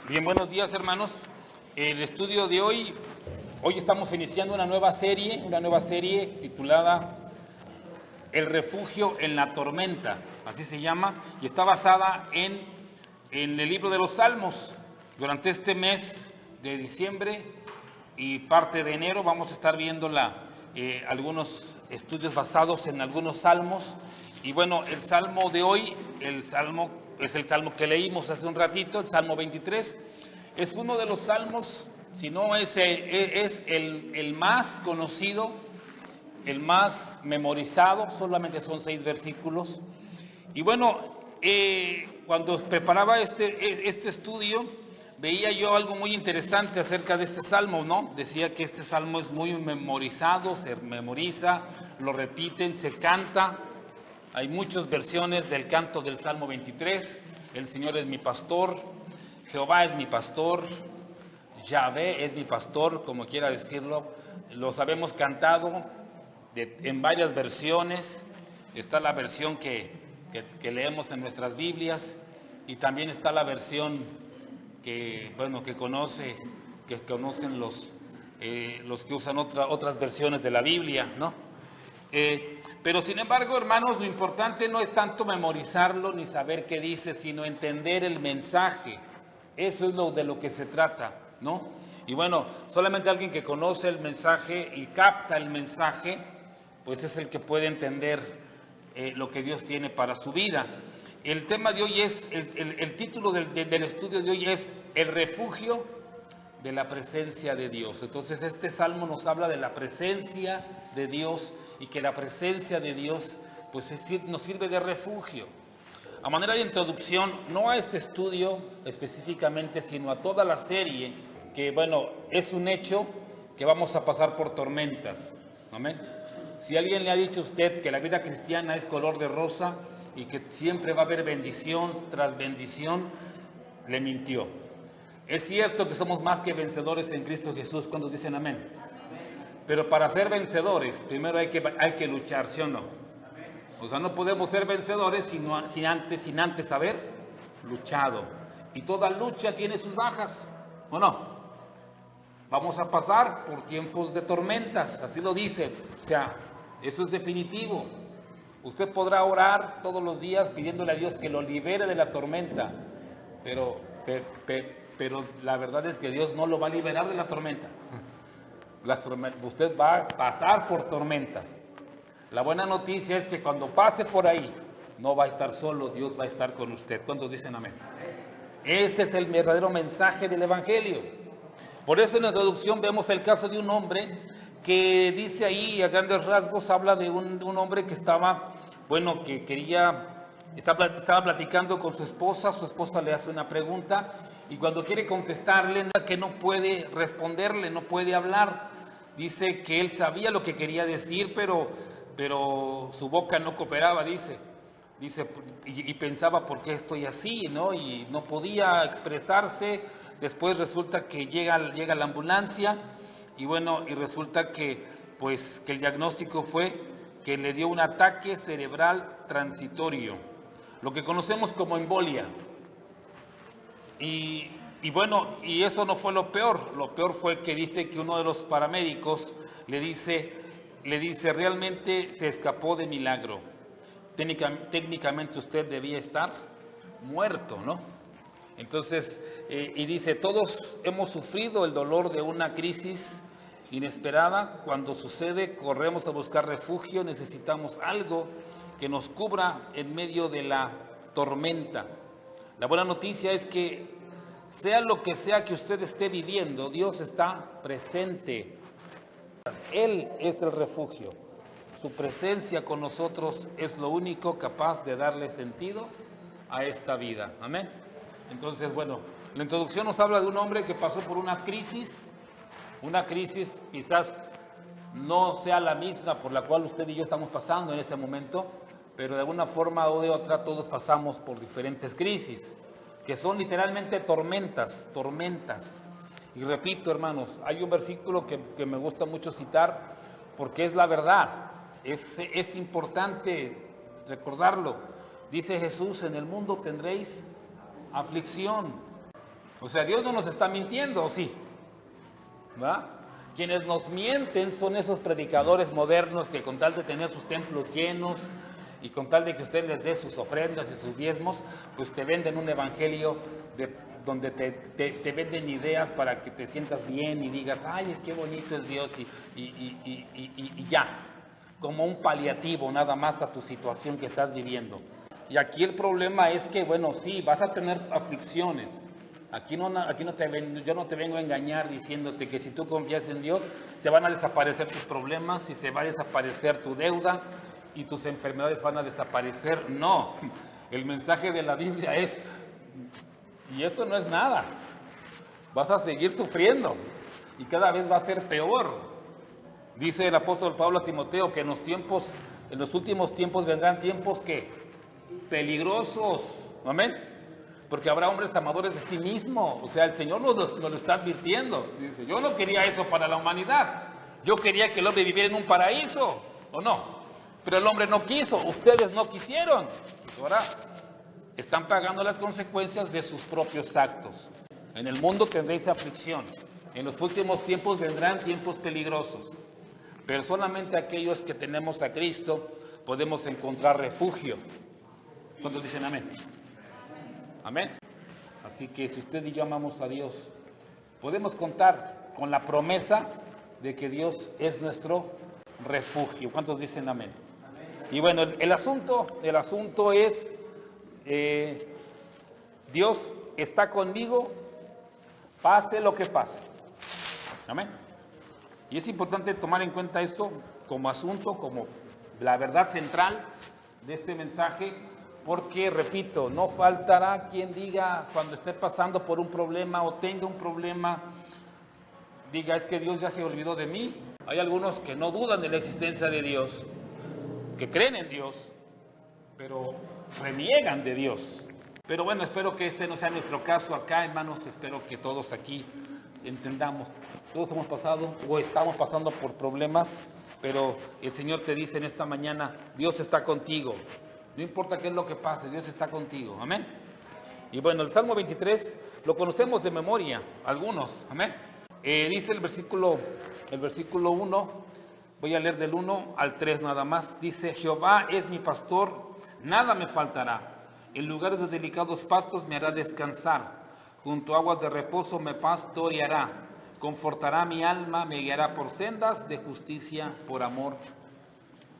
Bien, buenos días, hermanos. El estudio de hoy estamos iniciando una nueva serie titulada El refugio en la tormenta, así se llama, y está basada en el libro de los Salmos. Durante este mes de diciembre y parte de enero vamos a estar viendo algunos estudios basados en algunos salmos. Y bueno, el salmo de hoy, es el salmo que leímos hace un ratito, el Salmo 23. Es uno de los salmos, si no es el más conocido, el más memorizado. Solamente son 6 versículos. Y bueno, cuando preparaba este estudio, veía yo algo muy interesante acerca de este salmo, ¿no? Decía que este salmo es muy memorizado, se memoriza, lo repiten, se canta. Hay muchas versiones del canto del Salmo 23. El Señor es mi pastor, Jehová es mi pastor, Yahvé es mi pastor, como quiera decirlo. Los habemos cantado en varias versiones. Está la versión que leemos en nuestras Biblias, y también está la versión que conocen los que usan otras versiones de la Biblia, ¿no? Pero sin embargo, hermanos, lo importante no es tanto memorizarlo ni saber qué dice, sino entender el mensaje. Eso es de lo que se trata, ¿no? Y bueno, solamente alguien que conoce el mensaje y capta el mensaje, pues es el que puede entender lo que Dios tiene para su vida. El tema de hoy es, el título del estudio de hoy es El refugio de la presencia de Dios. Entonces este salmo nos habla de la presencia de Dios, y que la presencia de Dios pues nos sirve de refugio. A manera de introducción, no a este estudio específicamente, sino a toda la serie, que bueno, es un hecho que vamos a pasar por tormentas. Amén. Si alguien le ha dicho a usted que la vida cristiana es color de rosa y que siempre va a haber bendición tras bendición, le mintió. Es cierto que somos más que vencedores en Cristo Jesús. ¿Cuántos dicen amén? Pero para ser vencedores, primero hay que luchar, ¿sí o no? O sea, no podemos ser vencedores sin antes haber luchado. Y toda lucha tiene sus bajas, ¿o no? Vamos a pasar por tiempos de tormentas, así lo dice. O sea, eso es definitivo. Usted podrá orar todos los días pidiéndole a Dios que lo libere de la tormenta, pero la verdad es que Dios no lo va a liberar de la tormenta. Usted va a pasar por tormentas. La buena noticia es que cuando pase por ahí, no va a estar solo, Dios va a estar con usted. ¿Cuántos dicen amén? Ese es el verdadero mensaje del Evangelio. Por eso en la introducción vemos el caso de un hombre que dice ahí, a grandes rasgos, habla de un hombre que estaba platicando con su esposa le hace una pregunta, y cuando quiere contestarle, que no puede responderle, no puede hablar. Dice que él sabía lo que quería decir, pero su boca no cooperaba, dice, y pensaba, ¿por qué estoy así?, ¿no? Y no podía expresarse. Después resulta que llega la ambulancia, y bueno, y resulta que el diagnóstico fue que le dio un ataque cerebral transitorio, lo que conocemos como embolia. Y bueno, y eso no fue lo peor fue que dice que uno de los paramédicos le dice, realmente se escapó de milagro. Técnicamente usted debía estar muerto, ¿no? Entonces, y dice, todos hemos sufrido el dolor de una crisis inesperada. Cuando sucede, corremos a buscar refugio, necesitamos algo que nos cubra en medio de la tormenta. La buena noticia es que sea lo que sea que usted esté viviendo, Dios está presente. Él es el refugio. Su presencia con nosotros es lo único capaz de darle sentido a esta vida. Amén. Entonces, bueno, la introducción nos habla de un hombre que pasó por una crisis quizás no sea la misma por la cual usted y yo estamos pasando en este momento, pero de alguna forma o de otra todos pasamos por diferentes crisis, que son literalmente tormentas. Y repito, hermanos, hay un versículo que me gusta mucho citar, porque es la verdad, es importante recordarlo. Dice Jesús, en el mundo tendréis aflicción. O sea, Dios no nos está mintiendo, ¿o sí? ¿Va? Quienes nos mienten son esos predicadores modernos que con tal de tener sus templos llenos y con tal de que usted les dé sus ofrendas y sus diezmos, pues te venden un evangelio donde te venden ideas para que te sientas bien y digas, ay, qué bonito es Dios y ya, como un paliativo nada más a tu situación que estás viviendo. Y aquí el problema es que, bueno, sí, vas a tener aflicciones. Yo no te vengo a engañar diciéndote que si tú confías en Dios, se van a desaparecer tus problemas y se va a desaparecer tu deuda y tus enfermedades van a desaparecer. No, el mensaje de la Biblia es, y eso no es nada, vas a seguir sufriendo y cada vez va a ser peor. Dice el apóstol Pablo a Timoteo que en los últimos tiempos vendrán tiempos que peligrosos, amén. Porque habrá hombres amadores de sí mismo. O sea, el Señor nos lo está advirtiendo. Dice, yo no quería eso para la humanidad. Yo quería que el hombre viviera en un paraíso, ¿o no? Pero el hombre no quiso, ustedes no quisieron. Ahora están pagando las consecuencias de sus propios actos. En el mundo tendréis aflicción. En los últimos tiempos vendrán tiempos peligrosos. Pero solamente aquellos que tenemos a Cristo podemos encontrar refugio. ¿Cuántos dicen amén? Amén. Así que si usted y yo amamos a Dios, podemos contar con la promesa de que Dios es nuestro refugio. ¿Cuántos dicen amén? Amén. Y bueno, el asunto es, Dios está conmigo, pase lo que pase. Amén. Y es importante tomar en cuenta esto como asunto, como la verdad central de este mensaje. Porque, repito, no faltará quien diga cuando esté pasando por un problema o tenga un problema, diga, es que Dios ya se olvidó de mí. Hay algunos que no dudan de la existencia de Dios, que creen en Dios, pero reniegan de Dios. Pero bueno, espero que este no sea nuestro caso acá, hermanos. Espero que todos aquí entendamos. Todos hemos pasado o estamos pasando por problemas, pero el Señor te dice en esta mañana, Dios está contigo. No importa qué es lo que pase, Dios está contigo. Amén. Y bueno, el Salmo 23 lo conocemos de memoria, algunos. Amén. Dice el versículo 1, voy a leer del 1 al 3 nada más. Dice, Jehová es mi pastor, nada me faltará. En lugares de delicados pastos me hará descansar. Junto a aguas de reposo me pastoreará. Confortará mi alma, me guiará por sendas de justicia por amor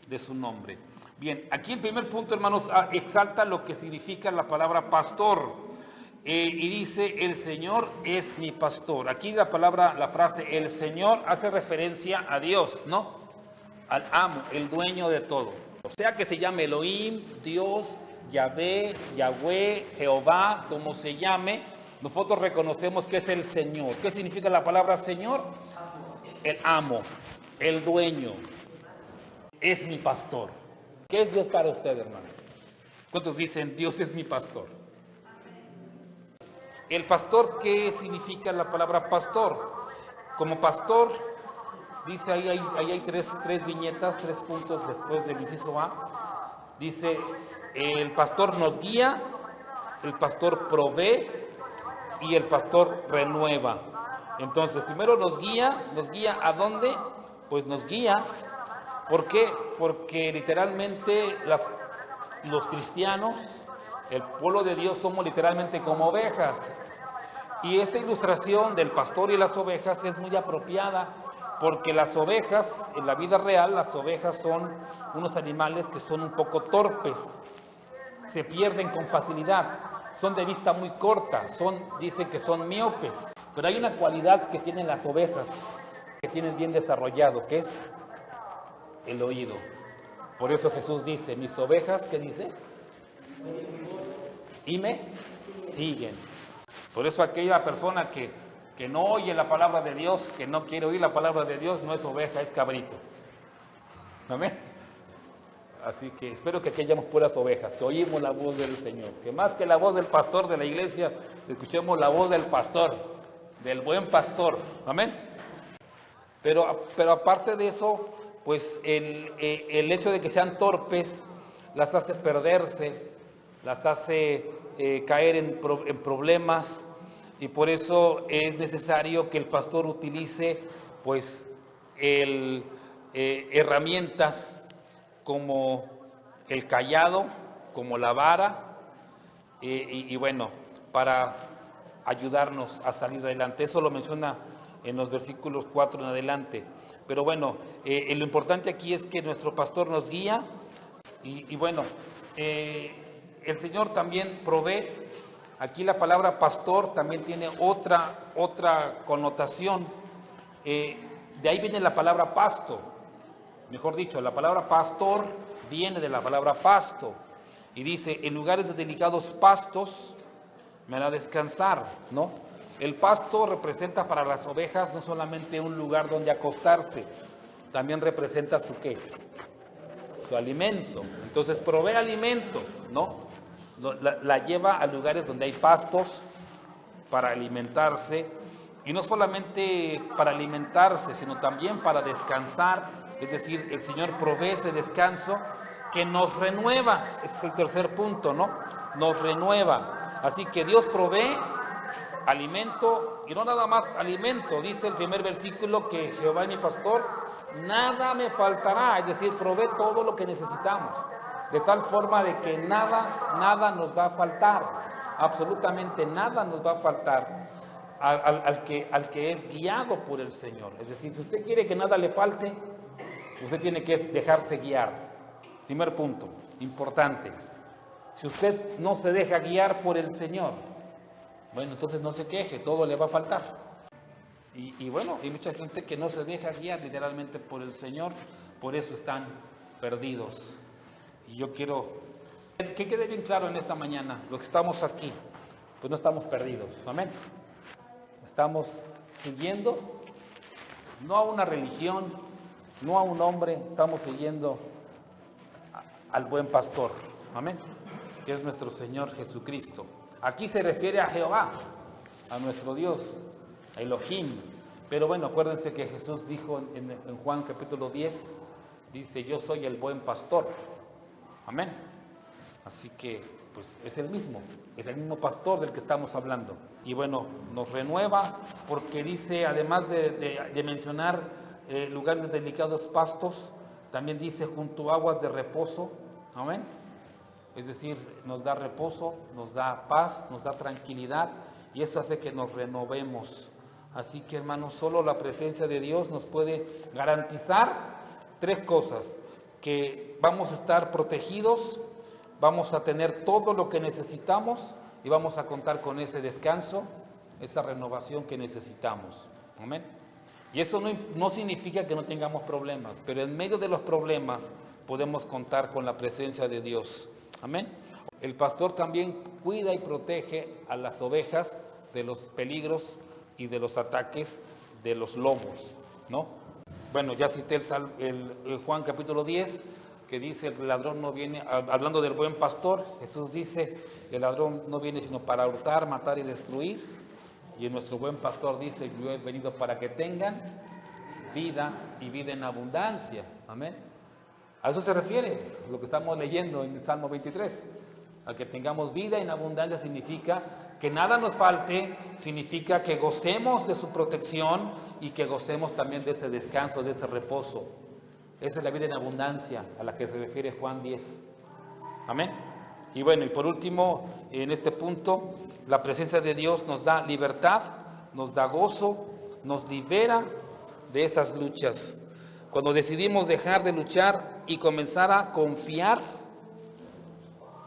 de su nombre. Bien, aquí el primer punto, hermanos, exalta lo que significa la palabra pastor. Y dice, el Señor es mi pastor. Aquí la frase, el Señor, hace referencia a Dios, ¿no? Al amo, el dueño de todo. O sea que se llame Elohim, Dios, Yahvé, Yahweh, Jehová, como se llame, nosotros reconocemos que es el Señor. ¿Qué significa la palabra Señor? El amo, el dueño. Es mi pastor. ¿Qué es Dios para usted, hermano? ¿Cuántos dicen, Dios es mi pastor? El pastor, ¿qué significa la palabra pastor? Como pastor, dice ahí hay tres viñetas, 3 puntos después del inciso A. Dice, el pastor nos guía, el pastor provee y el pastor renueva. Entonces, primero nos guía ¿a dónde? Pues nos guía. ¿Por qué? Porque literalmente los cristianos, el pueblo de Dios, somos literalmente como ovejas. Y esta ilustración del pastor y las ovejas es muy apropiada, porque las ovejas, en la vida real, las ovejas son unos animales que son un poco torpes, se pierden con facilidad, son de vista muy corta, dicen que son miopes. Pero hay una cualidad que tienen las ovejas, que tienen bien desarrollado, que es el oído. Por eso Jesús dice, mis ovejas, ¿qué dice? Y me siguen. Por eso aquella persona que no oye la palabra de Dios, que no quiere oír la palabra de Dios, no es oveja, es cabrito. Amén. Así que espero que aquí hayamos puras ovejas, que oímos la voz del Señor, que más que la voz del pastor de la iglesia, escuchemos la voz del pastor, del buen pastor. Amén. Pero aparte de eso, pues el hecho de que sean torpes las hace perderse, las hace caer en problemas, y por eso es necesario que el pastor utilice pues herramientas como el cayado, como la vara, y bueno, para ayudarnos a salir adelante. Eso lo menciona en los versículos 4 en adelante. Pero bueno, lo importante aquí es que nuestro pastor nos guía y bueno, el Señor también provee. Aquí la palabra pastor también tiene otra connotación. De ahí viene la palabra pasto. Mejor dicho, la palabra pastor viene de la palabra pasto. Y dice, en lugares de delicados pastos me hará descansar, ¿no? El pasto representa para las ovejas no solamente un lugar donde acostarse, también representa su ¿qué? Su alimento. Entonces provee alimento, ¿no? La lleva a lugares donde hay pastos para alimentarse, y no solamente para alimentarse, sino también para descansar. Es decir, el Señor provee ese descanso que nos renueva. Ese es el tercer punto, ¿no? Nos renueva. Así que Dios provee alimento, y no nada más alimento. Dice el primer versículo que Jehová es mi pastor, nada me faltará. Es decir, provee todo lo que necesitamos, de tal forma de que nada nos va a faltar, absolutamente nada nos va a faltar al que es guiado por el Señor. Es decir, si usted quiere que nada le falte, usted tiene que dejarse guiar. Primer punto, importante. Si usted no se deja guiar por el Señor, bueno, entonces no se queje, todo le va a faltar. Y bueno, hay mucha gente que no se deja guiar literalmente por el Señor, por eso están perdidos. Y yo quiero que quede bien claro en esta mañana, los que estamos aquí, pues no estamos perdidos, amén. Estamos siguiendo, no a una religión, no a un hombre, estamos siguiendo al buen pastor, amén, que es nuestro Señor Jesucristo. Aquí se refiere a Jehová, a nuestro Dios, a Elohim. Pero bueno, acuérdense que Jesús dijo en Juan capítulo 10, dice, yo soy el buen pastor. Amén. Así que, pues, es el mismo pastor del que estamos hablando. Y bueno, nos renueva porque dice, además de mencionar lugares de delicados pastos, también dice junto a aguas de reposo. Amén. Es decir, nos da reposo, nos da paz, nos da tranquilidad, y eso hace que nos renovemos. Así que, hermanos, solo la presencia de Dios nos puede garantizar tres cosas: que vamos a estar protegidos, vamos a tener todo lo que necesitamos y vamos a contar con ese descanso, esa renovación que necesitamos. Amén. Y eso no significa que no tengamos problemas, pero en medio de los problemas podemos contar con la presencia de Dios. Amén. El pastor también cuida y protege a las ovejas de los peligros y de los ataques de los lobos, ¿no? Bueno, ya cité el Juan capítulo 10, que dice, el ladrón no viene, hablando del buen pastor, Jesús dice, el ladrón no viene sino para hurtar, matar y destruir, y nuestro buen pastor dice, yo he venido para que tengan vida y vida en abundancia. Amén. A eso se refiere lo que estamos leyendo en el Salmo 23. A que tengamos vida en abundancia significa que nada nos falte, significa que gocemos de su protección y que gocemos también de ese descanso, de ese reposo. Esa es la vida en abundancia a la que se refiere Juan 10. Amén. Y bueno, y por último, en este punto, la presencia de Dios nos da libertad, nos da gozo, nos libera de esas luchas. Cuando decidimos dejar de luchar y comenzar a confiar,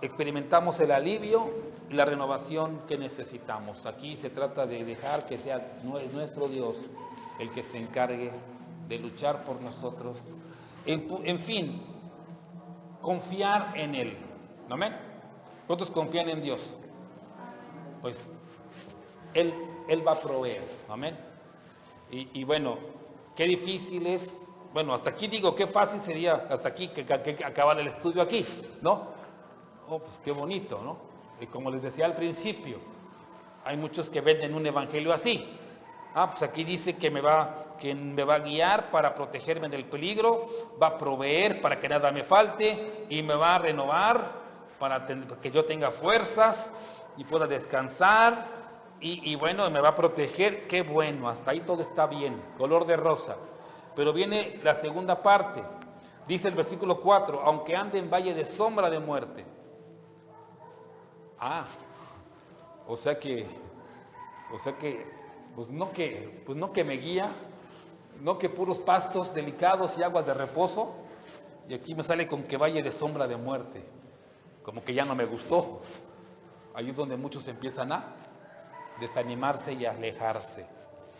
experimentamos el alivio y la renovación que necesitamos. Aquí se trata de dejar que sea nuestro Dios el que se encargue de luchar por nosotros. En fin, confiar en Él. ¿Amén? ¿Cuántos confían en Dios? Pues Él va a proveer. Amén. Y bueno, qué difícil es. Bueno, hasta aquí digo, qué fácil sería hasta aquí que acabar el estudio aquí, ¿no? Oh, pues qué bonito, ¿no? Y como les decía al principio, hay muchos que venden un evangelio así. Pues aquí dice que me va a guiar para protegerme del peligro, va a proveer para que nada me falte y me va a renovar para que yo tenga fuerzas y pueda descansar y bueno, me va a proteger, qué bueno, hasta ahí todo está bien, color de rosa. Pero viene la segunda parte, dice el versículo 4, aunque ande en valle de sombra de muerte. O sea que, pues no que me guía, no que puros pastos delicados y aguas de reposo, y aquí me sale con que valle de sombra de muerte, como que ya no me gustó. Ahí es donde muchos empiezan a desanimarse y a alejarse.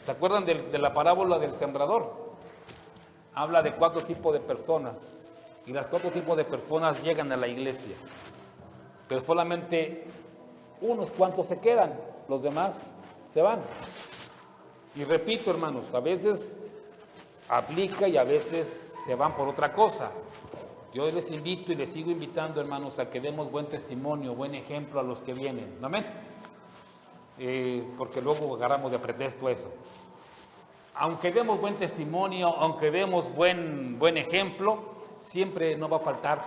¿Se acuerdan de la parábola del sembrador? Habla de 4 tipos de personas, y las 4 tipos de personas llegan a la iglesia, pero solamente unos cuantos se quedan, los demás se van. Y repito, hermanos, a veces aplica y a veces se van por otra cosa. Yo les invito y les sigo invitando, hermanos, a que demos buen testimonio, buen ejemplo a los que vienen. ¿Amén? Porque luego agarramos de pretexto eso. Aunque demos buen testimonio, aunque demos buen ejemplo, siempre no va a faltar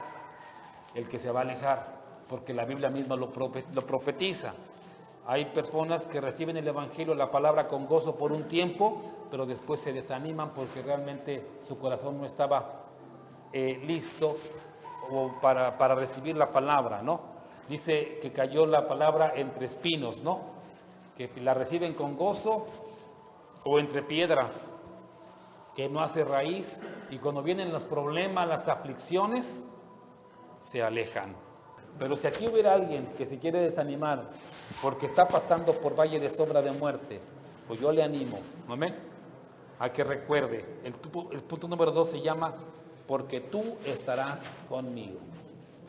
el que se va a alejar, porque la Biblia misma lo profetiza. Hay personas que reciben el Evangelio, la palabra con gozo por un tiempo, pero después se desaniman porque realmente su corazón no estaba listo para recibir la palabra, ¿no? Dice que cayó la palabra entre espinos, ¿no? Que la reciben con gozo, o entre piedras, que no hace raíz, y cuando vienen los problemas, las aflicciones, se alejan. Pero si aquí hubiera alguien que se quiere desanimar porque está pasando por valle de sombra de muerte, pues yo le animo, amén, a que recuerde, el punto número 2 se llama, porque tú estarás conmigo.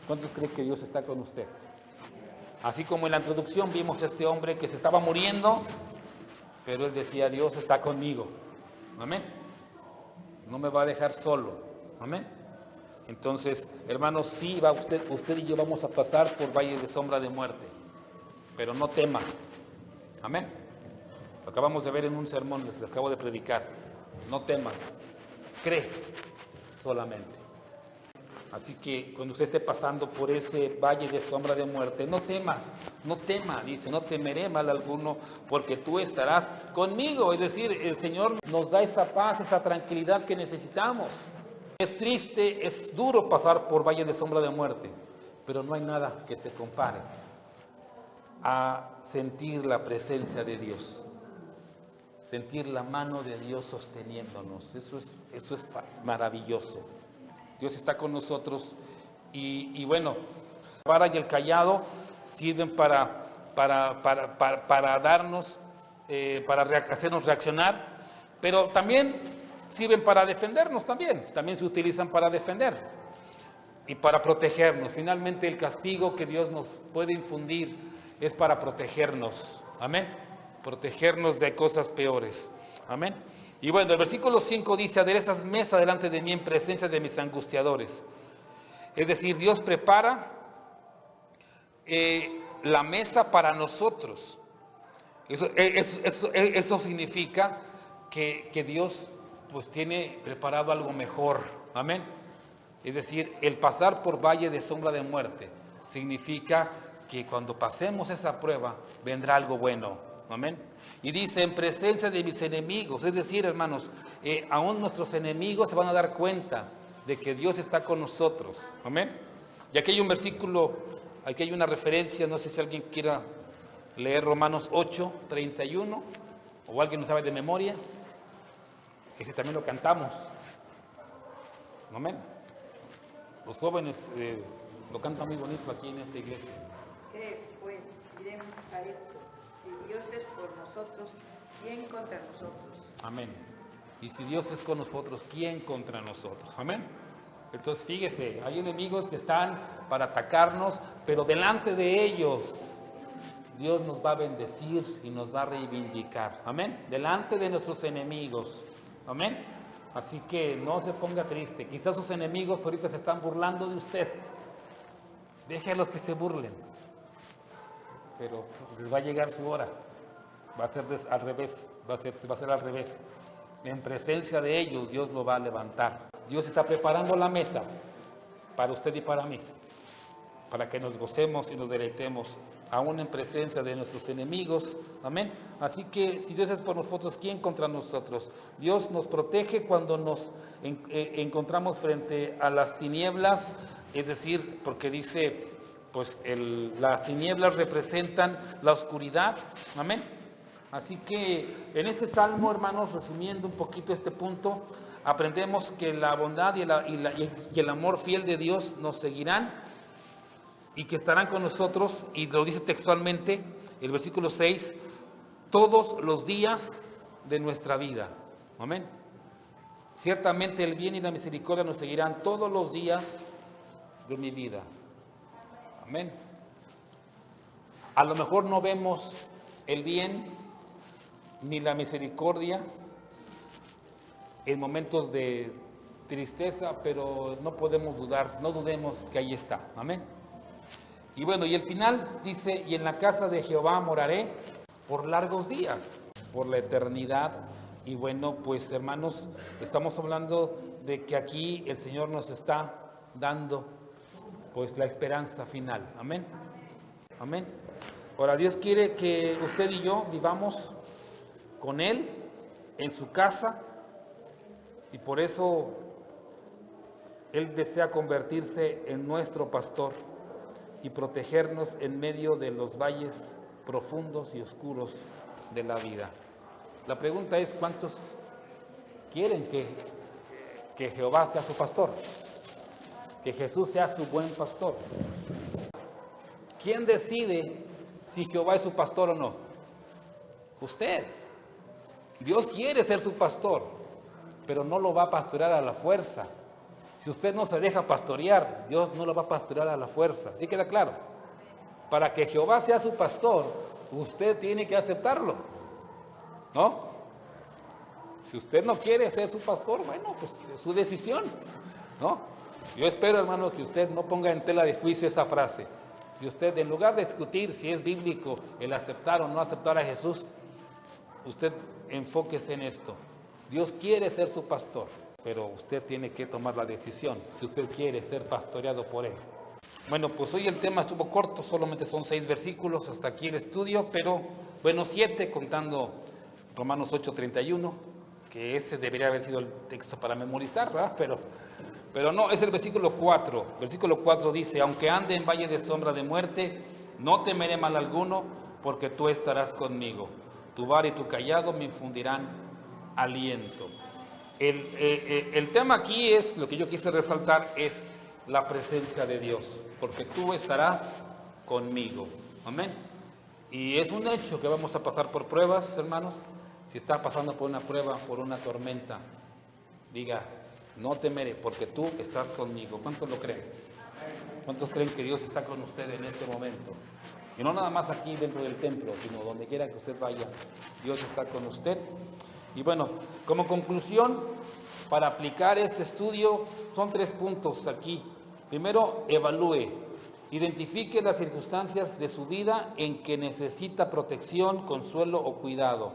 ¿Cuántos creen que Dios está con usted? Así como en la introducción vimos a este hombre que se estaba muriendo, pero él decía, Dios está conmigo, amén, no me va a dejar solo, amén. Entonces, hermanos, sí, usted y yo vamos a pasar por valle de sombra de muerte, pero no tema, amén. Lo acabamos de ver en un sermón, les acabo de predicar. No temas, cree solamente. Así que cuando usted esté pasando por ese valle de sombra de muerte, no temas, no tema, dice, no temeré mal alguno, porque tú estarás conmigo. Es decir, el Señor nos da esa paz, esa tranquilidad que necesitamos. Es triste, es duro pasar por valle de sombra de muerte, pero no hay nada que se compare a sentir la presencia de Dios, sentir la mano de Dios sosteniéndonos. Eso es maravilloso. Dios está con nosotros y bueno, la vara y el cayado sirven para darnos, para hacernos reaccionar, pero también sirven para defendernos también se utilizan para defender y para protegernos. Finalmente el castigo que Dios nos puede infundir es para protegernos, amén, protegernos de cosas peores, amén. Y bueno, el versículo 5 dice, aderezas mesa delante de mí en presencia de mis angustiadores. Es decir, Dios prepara la mesa para nosotros. Eso significa que Dios pues tiene preparado algo mejor, amén. Es decir, el pasar por valle de sombra de muerte significa que cuando pasemos esa prueba vendrá algo bueno, amén. Y dice, en presencia de mis enemigos, es decir, hermanos, aún nuestros enemigos se van a dar cuenta de que Dios está con nosotros, amén. Y aquí hay un versículo, aquí hay una referencia, no sé si alguien quiera leer Romanos 8:31, o alguien lo sabe de memoria. Ese también lo cantamos, amén. Los jóvenes lo cantan muy bonito aquí en esta iglesia. Pues diremos a esto, si Dios es por nosotros, ¿quién contra nosotros? Amén. Y si Dios es con nosotros, ¿quién contra nosotros? Amén. Entonces fíjese, hay enemigos que están para atacarnos, pero delante de ellos Dios nos va a bendecir y nos va a reivindicar, amén, delante de nuestros enemigos, amén. Así que no se ponga triste, quizás sus enemigos ahorita se están burlando de usted, déjelos que se burlen, pero les va a llegar su hora, va a ser al revés, va a ser al revés, en presencia de ellos Dios lo va a levantar. Dios está preparando la mesa para usted y para mí, para que nos gocemos y nos deleitemos, aún en presencia de nuestros enemigos. Amén. Así que si Dios es por nosotros, ¿quién contra nosotros? Dios nos protege cuando nos encontramos frente a las tinieblas, es decir, porque dice, pues las tinieblas representan la oscuridad. Amén. Así que en este salmo, hermanos, resumiendo un poquito este punto, aprendemos que la bondad y el amor fiel de Dios nos seguirán y que estarán con nosotros, y lo dice textualmente el versículo 6, todos los días de nuestra vida. Amén. Ciertamente el bien y la misericordia nos seguirán todos los días de mi vida. Amén. A lo mejor no vemos el bien ni la misericordia en momentos de tristeza, pero no podemos dudar, no dudemos que ahí está. Amén. Y bueno, y el final dice, y en la casa de Jehová moraré por largos días, por la eternidad. Y bueno, pues hermanos, estamos hablando de que aquí el Señor nos está dando pues la esperanza final. Amén. Amén. Ahora Dios quiere que usted y yo vivamos con Él en su casa, y por eso Él desea convertirse en nuestro pastor y protegernos en medio de los valles profundos y oscuros de la vida. La pregunta es, ¿cuántos quieren que Jehová sea su pastor? Que Jesús sea su buen pastor. ¿Quién decide si Jehová es su pastor o no? Usted. Dios quiere ser su pastor, pero no lo va a pastorear a la fuerza. Si usted no se deja pastorear, Dios no lo va a pastorear a la fuerza. ¿Sí queda claro? Para que Jehová sea su pastor, usted tiene que aceptarlo, ¿no? Si usted no quiere ser su pastor, bueno, pues es su decisión, ¿no? Yo espero, hermano, que usted no ponga en tela de juicio esa frase. Y usted, en lugar de discutir si es bíblico el aceptar o no aceptar a Jesús, usted enfóquese en esto. Dios quiere ser su pastor, pero usted tiene que tomar la decisión si usted quiere ser pastoreado por Él. Bueno, pues hoy el tema estuvo corto, solamente son 6 versículos, hasta aquí el estudio, pero bueno, 7 contando Romanos 8:31, que ese debería haber sido el texto para memorizar, ¿verdad? Pero no, es el versículo 4. Versículo 4 dice, aunque ande en valle de sombra de muerte, no temeré mal alguno, porque tú estarás conmigo. Tu vara y tu cayado me infundirán aliento. El tema aquí es, lo que yo quise resaltar, es la presencia de Dios, porque tú estarás conmigo. Amén. Y es un hecho que vamos a pasar por pruebas, hermanos. Si está pasando por una prueba, por una tormenta, diga, no temeré, porque tú estás conmigo. ¿Cuántos lo creen? ¿Cuántos creen que Dios está con usted en este momento? Y no nada más aquí dentro del templo, sino donde quiera que usted vaya, Dios está con usted. Y bueno, como conclusión, para aplicar este estudio, son 3 puntos aquí. Primero, evalúe, identifique las circunstancias de su vida en que necesita protección, consuelo o cuidado.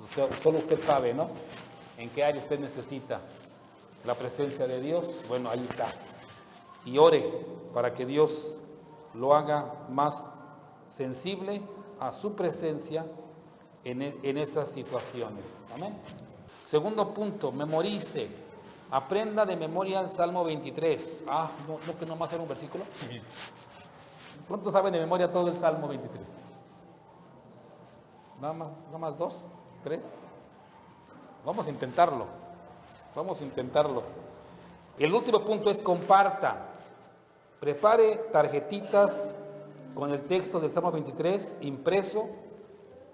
O sea, solo usted sabe, ¿no? ¿En qué área usted necesita la presencia de Dios? Bueno, ahí está. Y ore para que Dios lo haga más sensible a su presencia en esas situaciones. Amén. Segundo punto, memorice. Aprenda de memoria el Salmo 23. No que nomás era un versículo. ¿Cuántos saben de memoria todo el Salmo 23? Nada más 2, 3. Vamos a intentarlo. El último punto es comparta. Prepare tarjetitas con el texto del Salmo 23 impreso.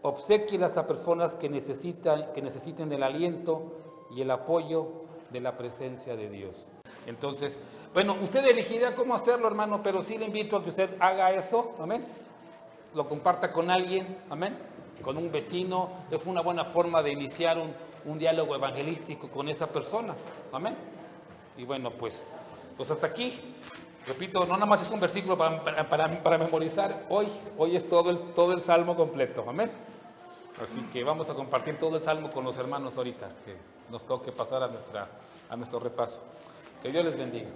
Obséquielas a personas que necesiten el aliento y el apoyo de la presencia de Dios. Entonces, bueno, usted elegirá cómo hacerlo, hermano, pero sí le invito a que usted haga eso, amén. Lo comparta con alguien, amén, con un vecino. Es una buena forma de iniciar un diálogo evangelístico con esa persona, amén. Y bueno, pues hasta aquí. Repito, no nada más es un versículo para memorizar. Hoy es todo el Salmo completo, amén. Así que vamos a compartir todo el Salmo con los hermanos ahorita, que nos toque pasar a nuestro repaso. Que Dios les bendiga.